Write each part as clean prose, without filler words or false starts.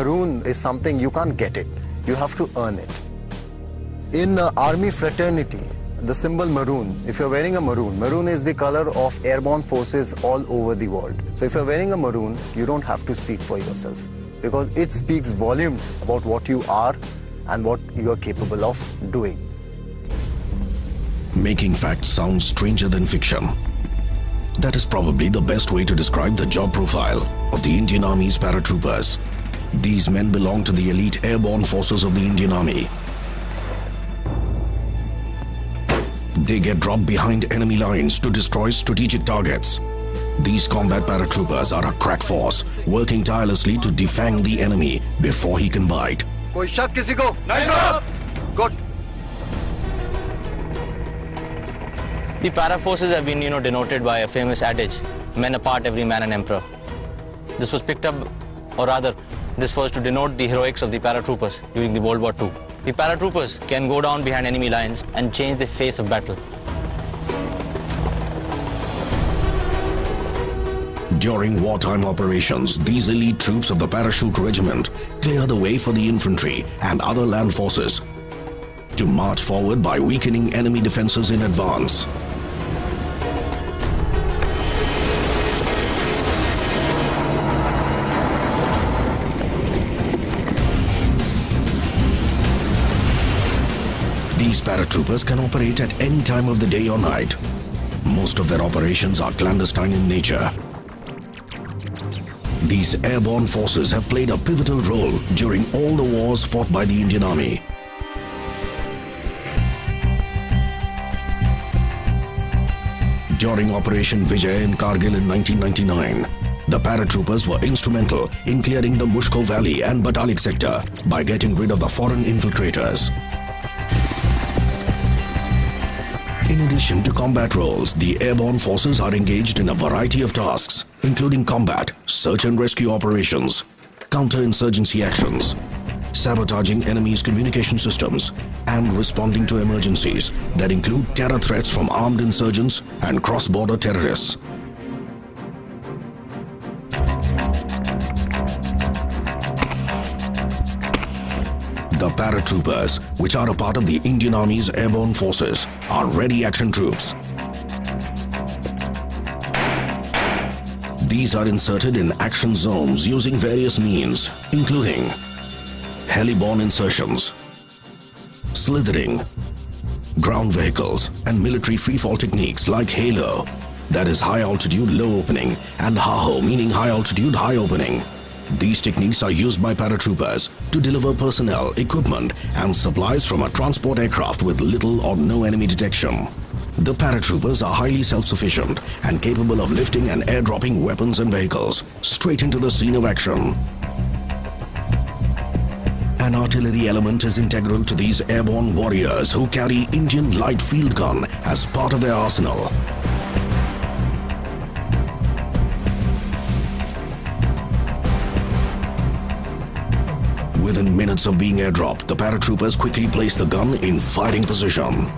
maroon is something you can't get it. You have to earn it. In army fraternity, the symbol maroon, if you're wearing a maroon, maroon is the color of airborne forces all over the world. So if you're wearing a maroon, you don't have to speak for yourself, because it speaks volumes about what you are and what you are capable of doing. Making facts sound stranger than fiction. That is probably the best way to describe the job profile of the Indian Army's paratroopers. These men belong to the elite airborne forces of the Indian Army. They get dropped behind enemy lines to destroy strategic targets. These combat paratroopers are a crack force, working tirelessly to defang the enemy before he can bite. Koi shak kisi ko? Nahi sir. Good. The para forces have been, denoted by a famous adage, men apart, every man an emperor. This was picked up, or rather, this was to denote the heroics of the paratroopers during the World War II. The paratroopers can go down behind enemy lines and change the face of battle. During wartime operations, these elite troops of the Parachute Regiment clear the way for the infantry and other land forces to march forward by weakening enemy defenses in advance. These paratroopers can operate at any time of the day or night. Most of their operations are clandestine in nature. These airborne forces have played a pivotal role during all the wars fought by the Indian Army. During Operation Vijay in Kargil in 1999, the paratroopers were instrumental in clearing the Mushko Valley and Batalik sector by getting rid of the foreign infiltrators. In addition to combat roles, the airborne forces are engaged in a variety of tasks, including combat, search and rescue operations, counter-insurgency actions, sabotaging enemy's communication systems, and responding to emergencies that include terror threats from armed insurgents and cross-border terrorists. The paratroopers, which are a part of the Indian Army's airborne forces, are ready action troops. These are inserted in action zones using various means, including heli-borne insertions, slithering, ground vehicles, and military freefall techniques like HALO, that is high altitude low opening, and HAHO, meaning high altitude high opening. These techniques are used by paratroopers to deliver personnel, equipment, and supplies from a transport aircraft with little or no enemy detection. The paratroopers are highly self-sufficient and capable of lifting and airdropping weapons and vehicles straight into the scene of action. An artillery element is integral to these airborne warriors who carry Indian light field gun as part of their arsenal. Within minutes of being airdropped, the paratroopers quickly place the gun in firing position.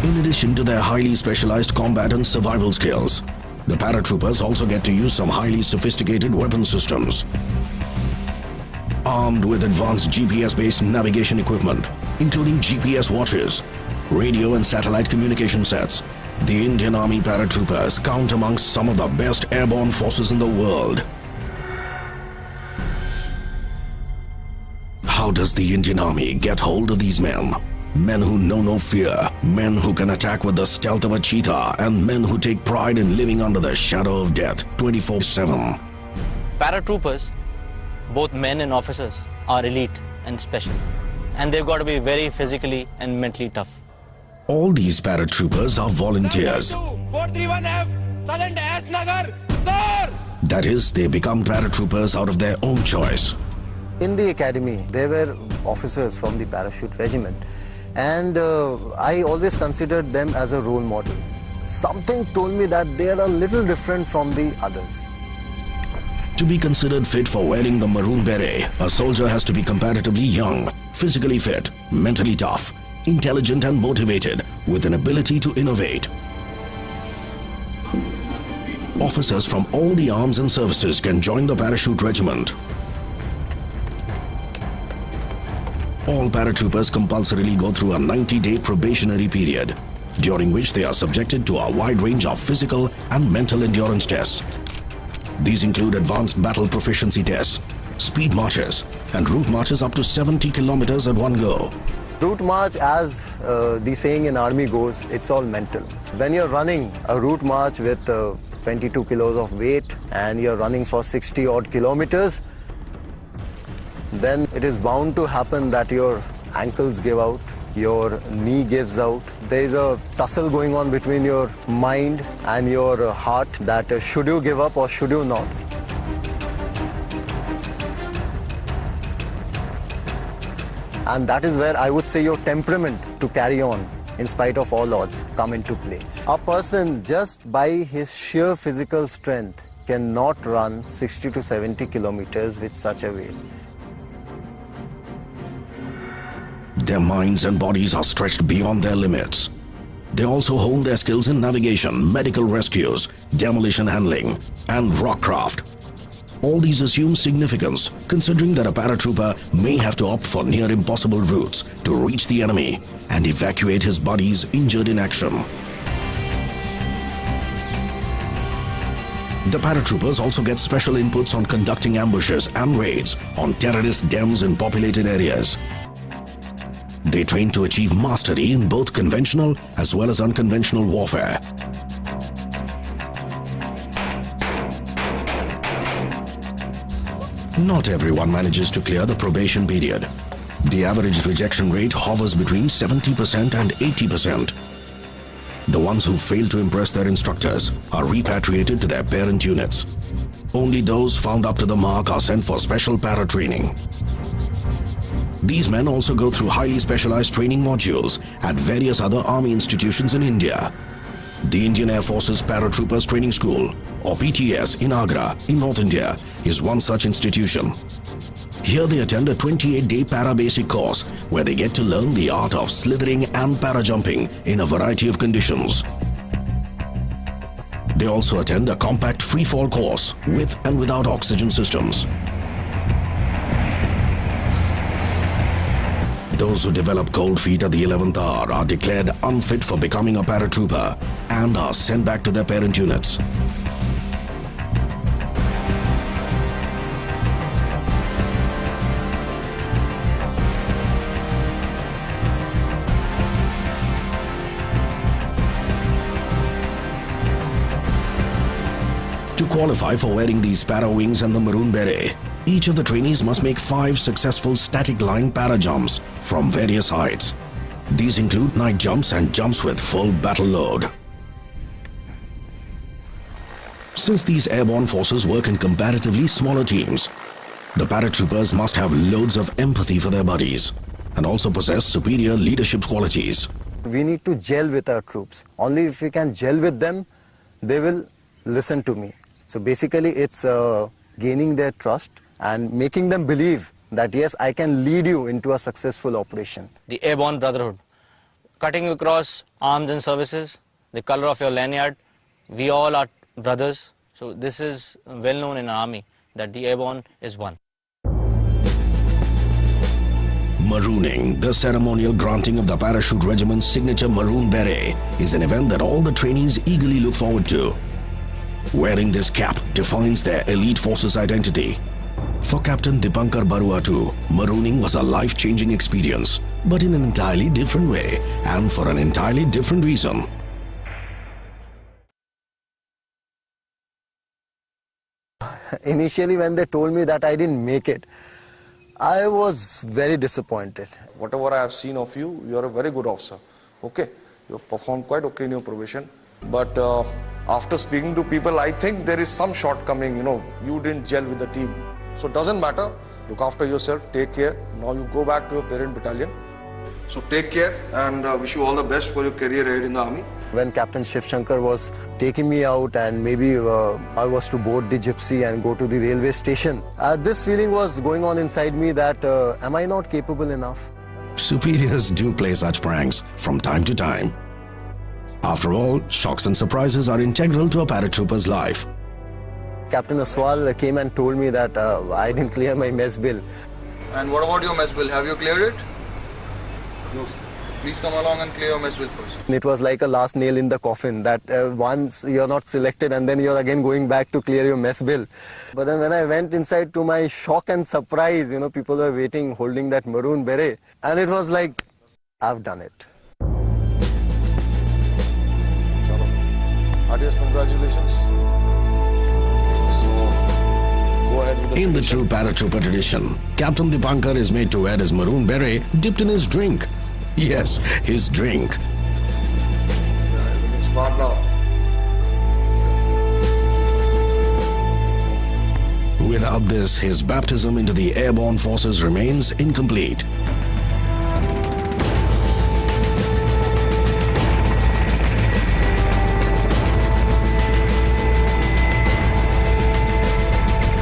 In addition to their highly specialized combat and survival skills, the paratroopers also get to use some highly sophisticated weapon systems. Armed with advanced GPS-based navigation equipment, including GPS watches, radio and satellite communication sets, the Indian Army paratroopers count amongst some of the best airborne forces in the world. How does the Indian Army get hold of these men? Men who know no fear, men who can attack with the stealth of a cheetah, and men who take pride in living under the shadow of death 24/7. Paratroopers, both men and officers, are elite and special. And they've got to be very physically and mentally tough. All these paratroopers are volunteers. 431F, Sergeant S. Nagar, sir! That is, they become paratroopers out of their own choice. In the academy, there were officers from the Parachute Regiment, and I always considered them as a role model. Something told me that they are a little different from the others. To be considered fit for wearing the maroon beret, a soldier has to be comparatively young, physically fit, mentally tough, intelligent and motivated, with an ability to innovate. Officers from all the arms and services can join the parachute regiment. All paratroopers compulsorily go through a 90-day probationary period, during which they are subjected to a wide range of physical and mental endurance tests. These include advanced battle proficiency tests, speed marches, and route marches up to 70 kilometers at one go. Route march, as the saying in army goes, it's all mental. When you're running a route march with 22 kilos of weight and you're running for 60 odd kilometers, then it is bound to happen that your ankles give out, your knee gives out. There is a tussle going on between your mind and your heart that should you give up or should you not. And that is where I would say your temperament to carry on in spite of all odds come into play. A person just by his sheer physical strength cannot run 60 to 70 kilometers with such a weight. Their minds and bodies are stretched beyond their limits. They also hone their skills in navigation, medical rescues, demolition handling, and rockcraft. All these assume significance, considering that a paratrooper may have to opt for near impossible routes to reach the enemy and evacuate his buddies injured in action. The paratroopers also get special inputs on conducting ambushes and raids on terrorist dens in populated areas. They train to achieve mastery in both conventional as well as unconventional warfare. Not everyone manages to clear the probation period. The average rejection rate hovers between 70% and 80%. The ones who fail to impress their instructors are repatriated to their parent units. Only those found up to the mark are sent for special para-training. These men also go through highly specialized training modules at various other army institutions in India. The Indian Air Force's Paratroopers Training School, or PTS, in Agra, in North India, is one such institution. Here they attend a 28-day para-basic course where they get to learn the art of slithering and para-jumping in a variety of conditions. They also attend a compact free-fall course with and without oxygen systems. Those who develop cold feet at the 11th hour are declared unfit for becoming a paratrooper and are sent back to their parent units. To qualify for wearing these para wings and the maroon beret, each of the trainees must make 5 successful static line para jumps from various heights. These include night jumps and jumps with full battle load. Since these airborne forces work in comparatively smaller teams, the paratroopers must have loads of empathy for their buddies and also possess superior leadership qualities. We need to gel with our troops. Only if we can gel with them, they will listen to me. So basically it's gaining their trust and making them believe that yes, I can lead you into a successful operation. The airborne brotherhood. Cutting across arms and services, the color of your lanyard, we all are brothers. So this is well known in our army that the airborne is one. Marooning, the ceremonial granting of the parachute regiment's signature maroon beret, is an event that all the trainees eagerly look forward to. Wearing this cap defines their elite force's identity. For Captain Dipankar Barua too, marooning was a life-changing experience, but in an entirely different way and for an entirely different reason. Initially when they told me that I didn't make it, I was very disappointed. Whatever I have seen of you, you are a very good officer. Okay, you have performed quite okay in your probation. But after speaking to people, I think there is some shortcoming, you didn't gel with the team. So it doesn't matter. Look after yourself, take care. Now you go back to your parent battalion. So take care and wish you all the best for your career ahead in the army. When Captain Shiv Shankar was taking me out and maybe I was to board the gypsy and go to the railway station, this feeling was going on inside me that am I not capable enough? Superiors do play such pranks from time to time. After all, shocks and surprises are integral to a paratrooper's life. Captain Aswal came and told me that I didn't clear my mess bill. And what about your mess bill? Have you cleared it? No, sir. Please come along and clear your mess bill first. It was like a last nail in the coffin that once you're not selected and then you're again going back to clear your mess bill. But then when I went inside, to my shock and surprise, people were waiting holding that maroon beret. And it was like, I've done it. Chalo. Heartiest congratulations. So, go ahead with the In the tradition. true paratrooper tradition, Captain Dipankar is made to wear his maroon beret dipped in his drink. Yes, his drink. Yeah, everything's smart now. Without this, his baptism into the airborne forces remains incomplete.